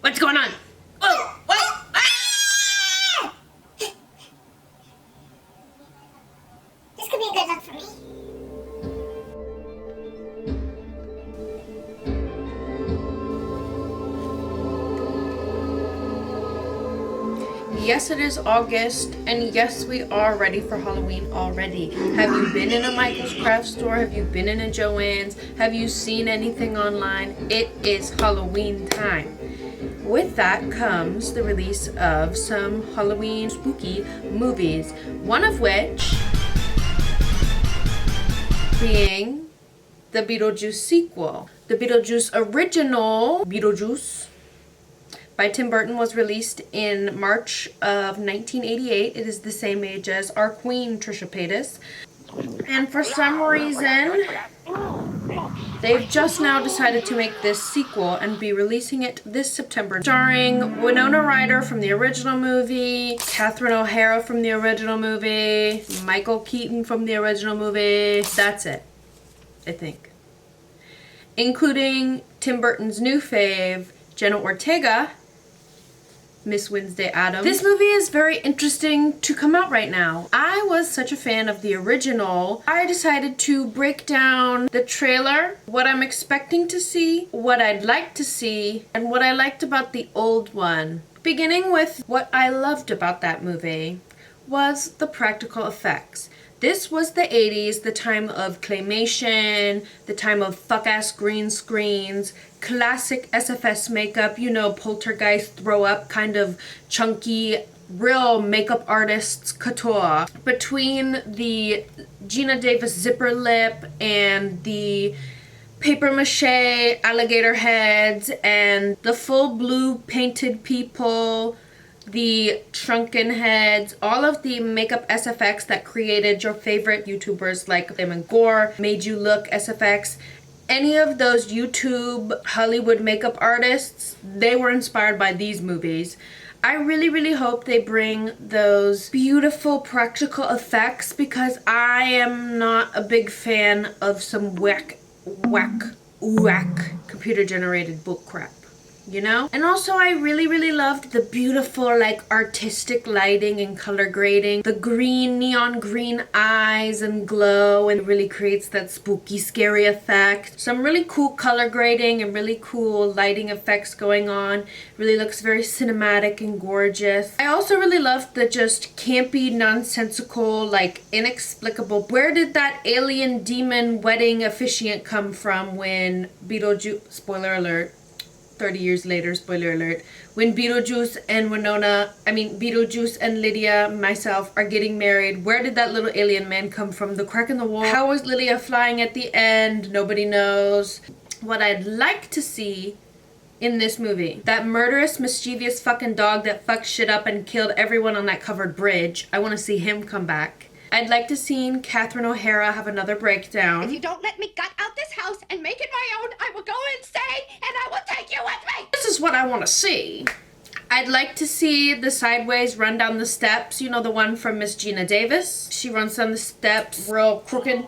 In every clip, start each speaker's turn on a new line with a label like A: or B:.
A: What's going on? Oh, what? Ah!
B: This could be a good look for me.
A: Yes, it is August, and yes, we are ready for Halloween already. Have you been in a Michael's craft store? Have you been in a Joann's? Have you seen anything online? It is Halloween time. With that comes the release of some Halloween spooky movies, one of which being the Beetlejuice sequel. The Beetlejuice original, Beetlejuice, by Tim Burton was released in March of 1988. It is the same age as our queen, Trisha Paytas. And for some reason, they've just now decided to make this sequel and be releasing it this September. Starring Winona Ryder from the original movie, Catherine O'Hara from the original movie, Michael Keaton from the original movie. That's it, I think. Including Tim Burton's new fave, Jenna Ortega, Miss Wednesday Addams. This movie is very interesting to come out right now. I was such a fan of the original. I decided to break down the trailer, what I'm expecting to see, what I'd like to see, and what I liked about the old one. Beginning with what I loved about that movie was the practical effects. This was the 80s, the time of claymation, the time of fuck-ass green screens, classic SFX makeup, you know, poltergeist throw-up, kind of chunky, real makeup artists couture. Between the Gina Davis zipper lip and the paper mache alligator heads and the full blue painted people, the shrunken heads, all of the makeup SFX that created your favorite YouTubers like them and Gore, Made You Look SFX. Any of those YouTube Hollywood makeup artists, they were inspired by these movies. I really, really hope they bring those beautiful practical effects because I am not a big fan of some whack computer generated bull crap. You know? And also I really, really loved the beautiful, like, artistic lighting and color grading. The green, neon green eyes and glow, and it really creates that spooky, scary effect. Some really cool color grading and really cool lighting effects going on. Really looks very cinematic and gorgeous. I also really loved the just campy, nonsensical, like, inexplicable. Where did that alien demon wedding officiant come from when Beetlejuice, spoiler alert, 30 years later, spoiler alert, when Beetlejuice and Lydia, myself, are getting married, where did that little alien man come from? The crack in the wall? How was Lydia flying at the end? Nobody knows. What I'd like to see in this movie, that murderous, mischievous fucking dog that fucked shit up and killed everyone on that covered bridge, I want to see him come back. I'd like to see Catherine O'Hara have another breakdown.
C: If you don't let me gut out this house and make it my own, I will go insane and I will take you with me!
A: This is what I want to see. I'd like to see the sideways run down the steps. You know, the one from Miss Gina Davis. She runs down the steps real crooked.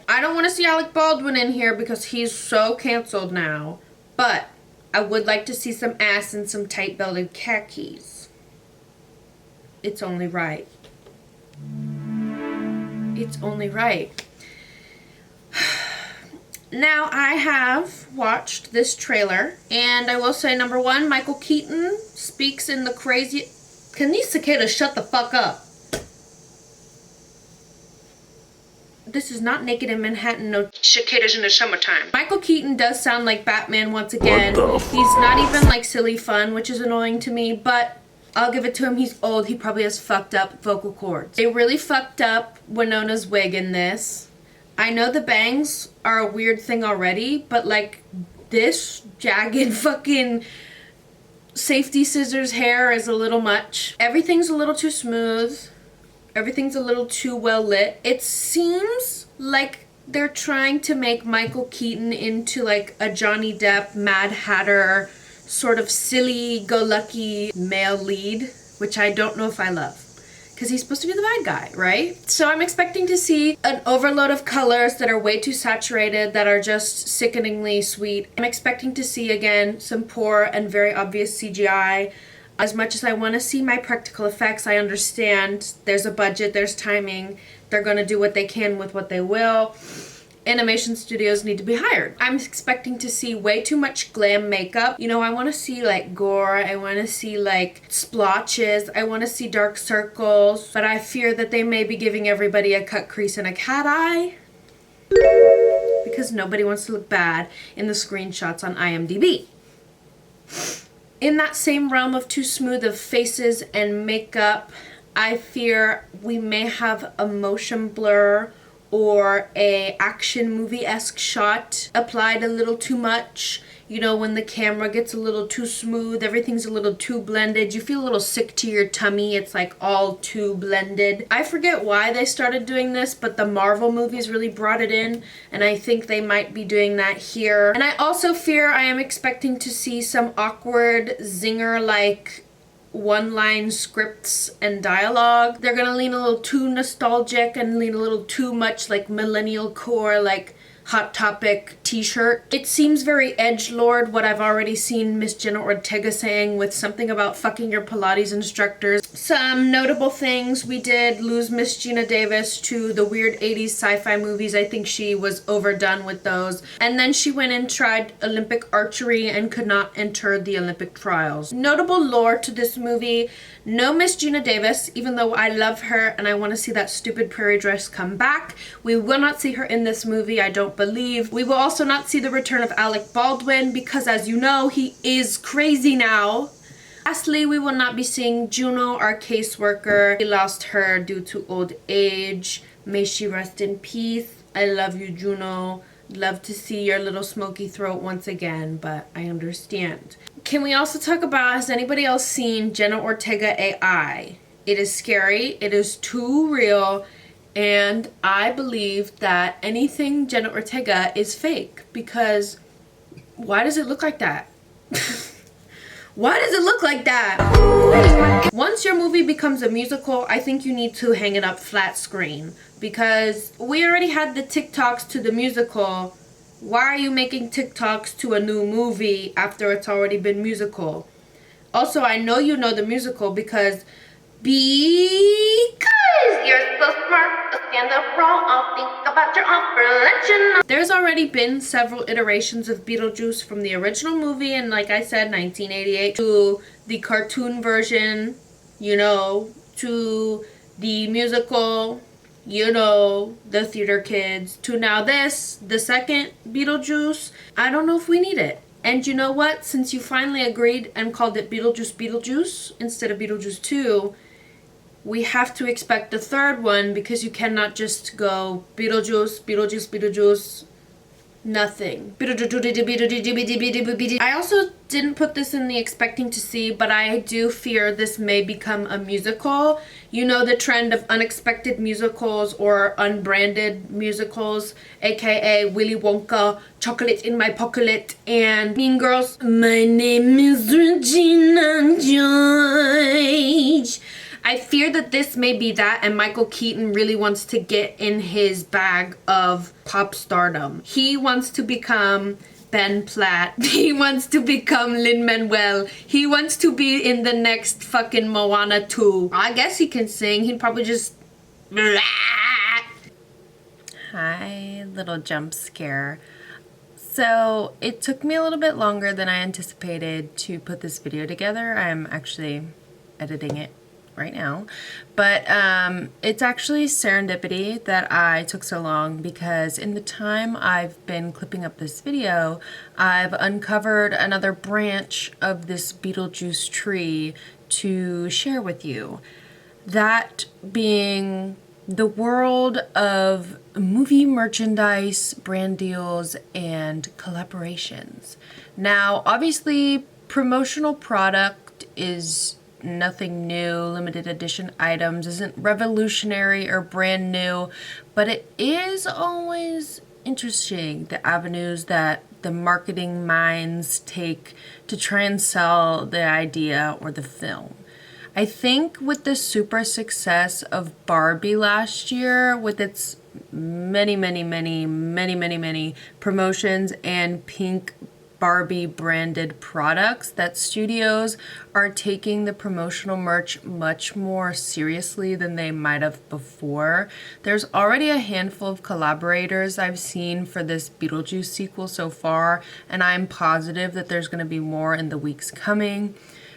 A: I don't want to see Alec Baldwin in here because he's so canceled now. But I would like to see some ass and some tight-belted khakis. It's only right. It's only right. Now, I have watched this trailer, and I will say, number one, Michael Keaton speaks in the crazy... Can these cicadas shut the fuck up? This is not Naked in Manhattan, no cicadas in the summertime. Michael Keaton does sound like Batman once again. He's not even, like, silly fun, which is annoying to me, but I'll give it to him. He's old. He probably has fucked up vocal cords. They really fucked up Winona's wig in this. I know the bangs are a weird thing already, but like this jagged fucking safety scissors hair is a little much. Everything's a little too smooth. Everything's a little too well lit. It seems like they're trying to make Michael Keaton into like a Johnny Depp, Mad Hatter, sort of silly-go-lucky male lead, which I don't know if I love. because he's supposed to be the bad guy, right? So I'm expecting to see an overload of colors that are way too saturated, that are just sickeningly sweet. I'm expecting to see, again, some poor and very obvious CGI. As much as I want to see my practical effects, I understand there's a budget, there's timing. They're going to do what they can with what they will. Animation studios need to be hired. I'm expecting to see way too much glam makeup. You know, I want to see like gore, I want to see like splotches, I want to see dark circles, but I fear that they may be giving everybody a cut crease and a cat eye because nobody wants to look bad in the screenshots on IMDb. In that same realm of too smooth of faces and makeup, I fear we may have a motion blur or a action movie-esque shot applied a little too much. You know, when the camera gets a little too smooth, everything's a little too blended. You feel a little sick to your tummy. It's like all too blended. I forget why they started doing this, but the Marvel movies really brought it in, and I think they might be doing that here. And I also fear I am expecting to see some awkward zinger-like one-line scripts and dialogue. They're gonna lean a little too nostalgic and lean a little too much like millennial core, like Hot Topic t-shirt. It seems very edgelord, what I've already seen Miss Jenna Ortega saying with something about fucking your Pilates instructors. Some notable things: we did lose Miss Gina Davis to the weird 80s sci-fi movies. I think she was overdone with those. And then she went and tried Olympic archery and could not enter the Olympic trials. Notable lore to this movie: no Miss Gina Davis, even though I love her and I want to see that stupid prairie dress come back. We will not see her in this movie, I don't believe. We will also not see the return of Alec Baldwin because, as you know, he is crazy now. Lastly, we will not be seeing Juno, our caseworker. We lost her due to old age. May she rest in peace. I love you, Juno. Love to see your little smoky throat once again, but I understand. Can we also talk about, has anybody else seen Jenna Ortega AI? It is scary. It is too real. And I believe that anything Jenna Ortega is fake, because why does it look like that? Why does it look like that? Once your movie becomes a musical, I think you need to hang it up flat screen, because we already had the TikToks to the musical. Why are you making TikToks to a new movie after it's already been musical? Also, I know you know the musical because you're so smart, stand up wrong, I'll think about your offer, let you know. There's already been several iterations of Beetlejuice, from the original movie in, like I said, 1988, to the cartoon version, you know, to the musical, you know, the theater kids, to now this, the second Beetlejuice. I don't know if we need it. And you know what? Since you finally agreed and called it Beetlejuice Beetlejuice instead of Beetlejuice 2, we have to expect the third one, because you cannot just go Beetlejuice, Beetlejuice, Beetlejuice, nothing. I also didn't put this in the expecting to see, but I do fear this may become a musical. You know, the trend of unexpected musicals or unbranded musicals, aka Willy Wonka, Chocolate in My Pocket, and Mean Girls. My name is Regina George. I fear that this may be that, and Michael Keaton really wants to get in his bag of pop stardom. He wants to become Ben Platt. He wants to become Lin-Manuel. He wants to be in the next fucking Moana 2. I guess he can sing. He'd probably just... Hi, little jump scare. So it took me a little bit longer than I anticipated to put this video together. I'm actually editing it right now, but it's actually serendipity that I took so long, because in the time I've been clipping up this video, I've uncovered another branch of this Beetlejuice tree to share with you. That being the world of movie merchandise, brand deals, and collaborations. Now, obviously, promotional product is nothing new. Limited edition items isn't revolutionary or brand new, but it is always interesting, the avenues that the marketing minds take to try and sell the idea or the film. I think with the super success of Barbie last year, with its many promotions and pink Barbie branded products, that studios are taking the promotional merch much more seriously than they might have before. There's already a handful of collaborators I've seen for this Beetlejuice sequel so far, and I'm positive that there's going to be more in the weeks coming.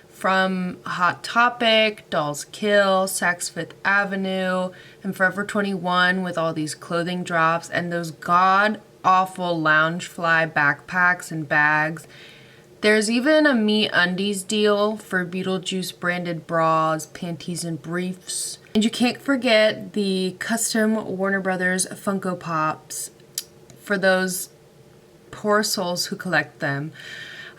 A: From Hot Topic, Dolls Kill, Saks Fifth Avenue, and Forever 21 with all these clothing drops and those god-awful Loungefly backpacks and bags. There's even a MeUndies deal for Beetlejuice branded bras, panties, and briefs. And you can't forget the custom Warner Brothers Funko Pops for those poor souls who collect them.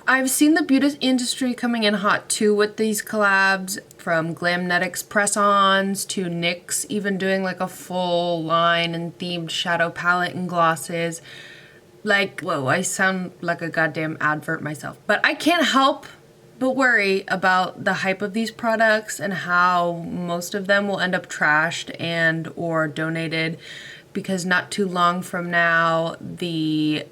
A: I've seen the beauty industry coming in hot too with these collabs, from Glamnetics press-ons to NYX even doing like a full line and themed shadow palette and glosses. Like, whoa, I sound like a goddamn advert myself. But I can't help but worry about the hype of these products and how most of them will end up trashed and or donated, because not too long from now, the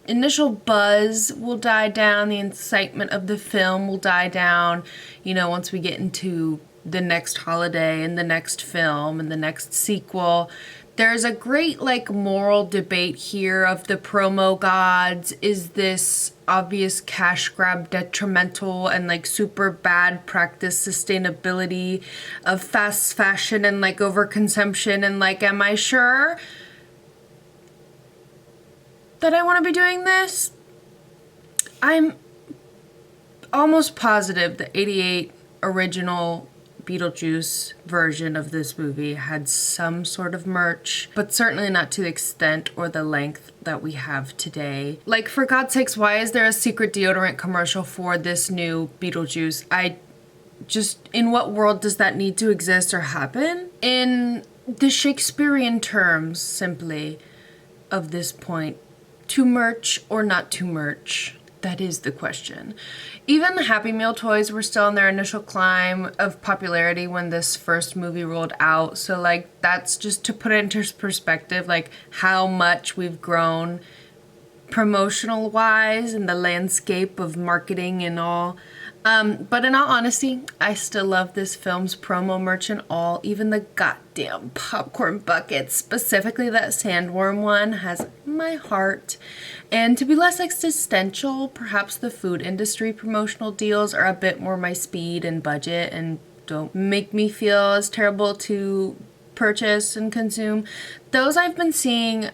A: initial buzz will die down, the excitement of the film will die down, you know, once we get into the next holiday and the next film and the next sequel. There's a great like moral debate here of the promo gods. Is this obvious cash grab detrimental and like super bad practice sustainability of fast fashion and like overconsumption, and like, am I sure that I want to be doing this? I'm almost positive the '88 original Beetlejuice version of this movie had some sort of merch, but certainly not to the extent or the length that we have today. Like, for God's sakes, why is there a secret deodorant commercial for this new Beetlejuice? In what world does that need to exist or happen? In the Shakespearean terms, simply, of this point, to merch or not to merch? That is the question. Even the Happy Meal toys were still in their initial climb of popularity when this first movie rolled out. So like, that's just to put it into perspective, like how much we've grown promotional wise in the landscape of marketing and all. But in all honesty, I still love this film's promo merch and all. Even the goddamn popcorn buckets, specifically that sandworm one, has my heart. And to be less existential, perhaps the food industry promotional deals are a bit more my speed and budget and don't make me feel as terrible to purchase and consume. Those I've been seeing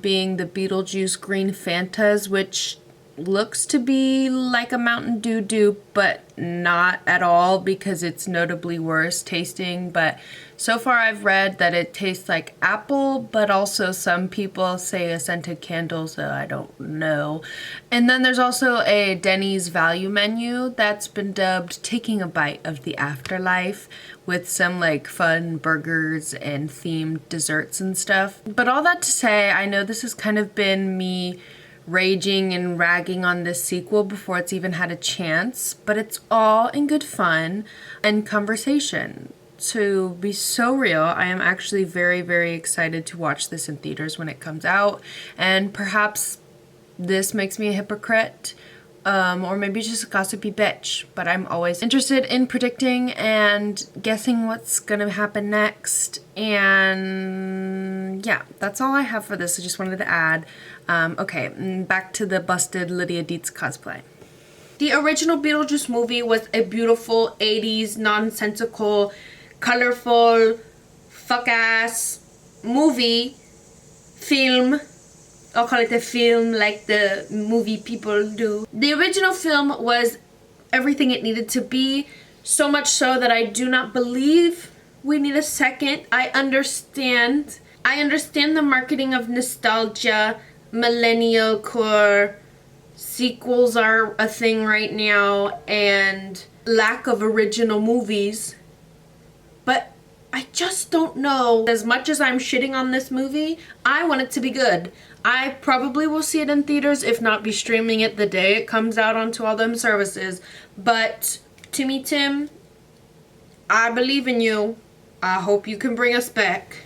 A: being the Beetlejuice Green Fantas, which looks to be like a Mountain Dew dupe, but not at all, because it's notably worse tasting. But so far I've read that it tastes like apple, but also some people say a scented candle, so I don't know. And then there's also a Denny's value menu that's been dubbed Taking a Bite of the Afterlife, with some like fun burgers and themed desserts and stuff. But all that to say, I know this has kind of been me raging and ragging on this sequel before it's even had a chance, but it's all in good fun and conversation. To be so real, I am actually very excited to watch this in theaters when it comes out, and perhaps this makes me a hypocrite, or maybe just a gossipy bitch, but I'm always interested in predicting and guessing what's gonna happen next. And yeah, that's all I have for this. I just wanted to add. Okay, back to the busted Lydia Dietz cosplay. The original Beetlejuice movie was a beautiful 80s, nonsensical, colorful, fuck-ass movie, film. I'll call it a film like the movie people do. The original film was everything it needed to be, so much so that I do not believe we need a second. I understand the marketing of nostalgia, millennial core, sequels are a thing right now, and lack of original movies. But I just don't know. As much as I'm shitting on this movie, I want it to be good. I probably will see it in theaters, if not be streaming it the day it comes out onto all them services. But Timmy Tim, I believe in you. I hope you can bring us back.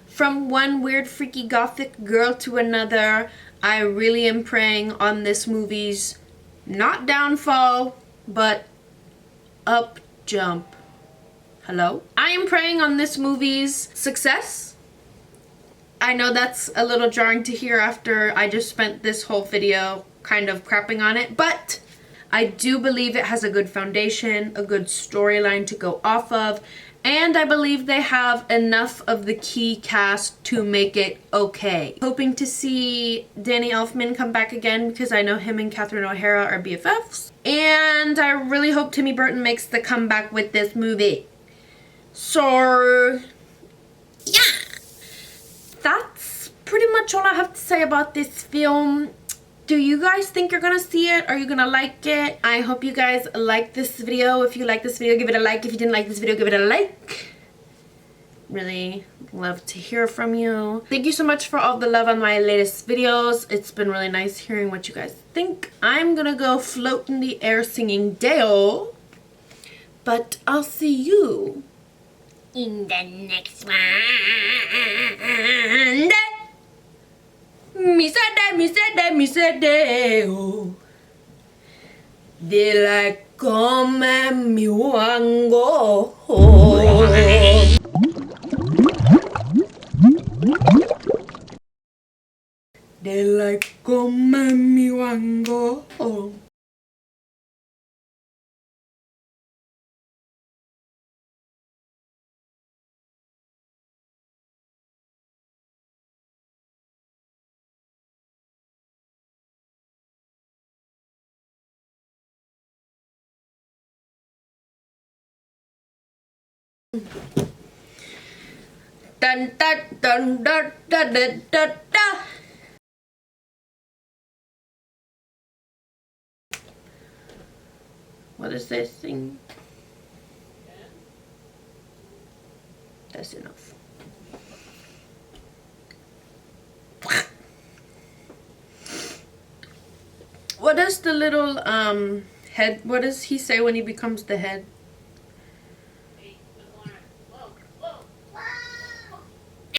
A: From one weird freaky gothic girl to another, I really am praying on this movie's not downfall, but up jump. Hello? I am praying on this movie's success. I know that's a little jarring to hear after I just spent this whole video kind of crapping on it, but I do believe it has a good foundation, a good storyline to go off of, and I believe they have enough of the key cast to make it okay. Hoping to see Danny Elfman come back again because I know him and Catherine O'Hara are BFFs. And I really hope Tim Burton makes the comeback with this movie. So, yeah. That's pretty much all I have to say about this film. Do you guys think you're gonna see it? Are you gonna like it? I hope you guys like this video. If you like this video, give it a like. If you didn't like this video, give it a like. Really love to hear from you. Thank you so much for all the love on my latest videos. It's been really nice hearing what you guys think. I'm gonna go float in the air singing Dale. But I'll see you in the next one. Me said that, oh. They like come and me want go home. They like come and me want go home. Dun dun dun dun dun dun dun dun. What is this thing? That's enough. What does the little head, what does he say when he becomes the head?